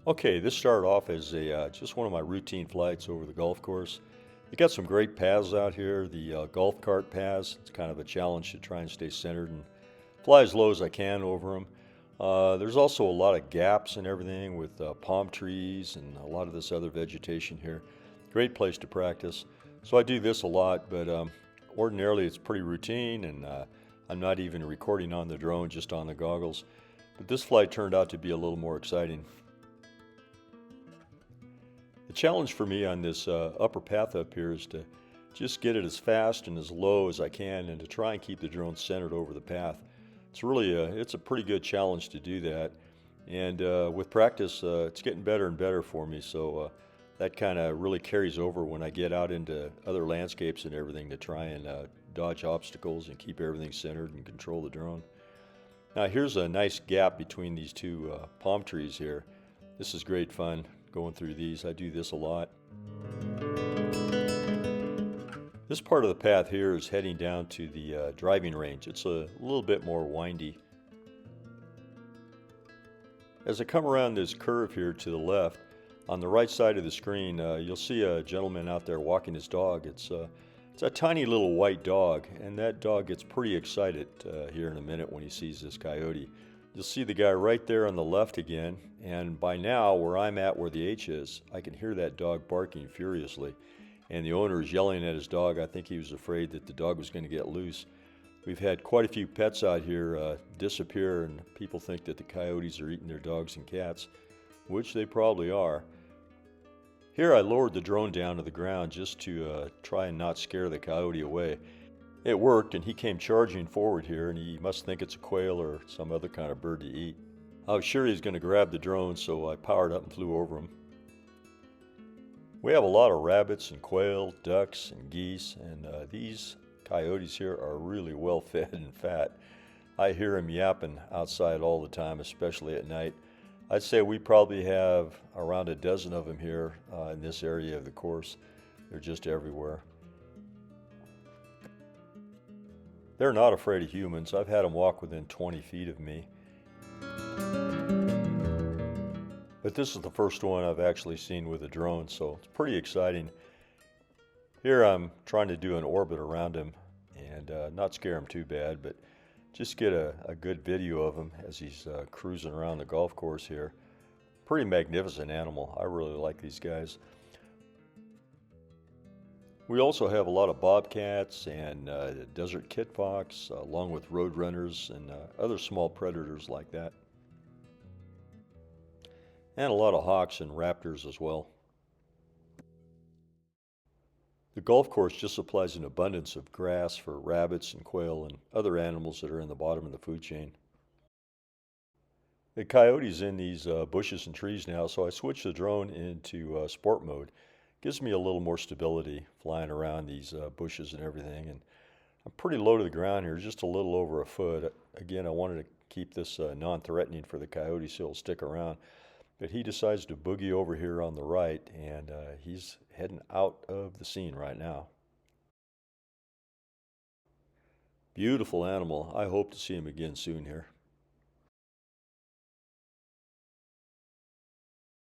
Okay, this started off as a just one of my routine flights over the golf course. You got some great paths out here. The golf cart paths. It's kind of a challenge to try and stay centered and fly as low as I can over them. There's also a lot of gaps and everything with palm trees and a lot of this other vegetation here. Great place to practice. So I do this a lot, but ordinarily it's pretty routine, and I'm not even recording on the drone, just on the goggles. But this flight turned out to be a little more exciting. The challenge for me on this upper path up here is to just get it as fast and as low as I can, and to try and keep the drone centered over the path. It's a pretty good challenge to do that, and with practice it's getting better and better for me, so that kind of really carries over when I get out into other landscapes and everything, to try and dodge obstacles and keep everything centered and control the drone. Now here's a nice gap between these two palm trees here. This is great fun going through these. I do this a lot. This part of the path here is heading down to the driving range. It's a little bit more windy. As I come around this curve here to the left, on the right side of the screen, you'll see a gentleman out there walking his dog. It's a tiny little white dog, and that dog gets pretty excited here in a minute when he sees this coyote. You'll see the guy right there on the left again, and by now, where I'm at, where the H is, I can hear that dog barking furiously. And the owner is yelling at his dog. I think he was afraid that the dog was going to get loose. We've had quite a few pets out here disappear, and people think that the coyotes are eating their dogs and cats, which they probably are. Here I lowered the drone down to the ground just to try and not scare the coyote away. It worked, and he came charging forward here, and he must think it's a quail or some other kind of bird to eat. I was sure he was going to grab the drone, so I powered up and flew over him. We have a lot of rabbits and quail, ducks and geese, and these coyotes here are really well fed and fat. I hear them yapping outside all the time, especially at night. I'd say we probably have around a dozen of them here in this area of the course. They're just everywhere. They're not afraid of humans. I've had them walk within 20 feet of me. But this is the first one I've actually seen with a drone, so it's pretty exciting. Here I'm trying to do an orbit around him and not scare him too bad, but just get a good video of him as he's cruising around the golf course here. Pretty magnificent animal. I really like these guys. We also have a lot of bobcats and desert kit fox, along with roadrunners and other small predators like that. And a lot of hawks and raptors as well. The golf course just supplies an abundance of grass for rabbits and quail and other animals that are in the bottom of the food chain. The coyote's in these bushes and trees now, so I switched the drone into sport mode. Gives me a little more stability flying around these bushes and everything, and I'm pretty low to the ground here, just a little over a foot. Again, I wanted to keep this non-threatening for the coyote, so he'll stick around, but he decides to boogie over here on the right, and he's heading out of the scene right now. Beautiful animal. I hope to see him again soon here.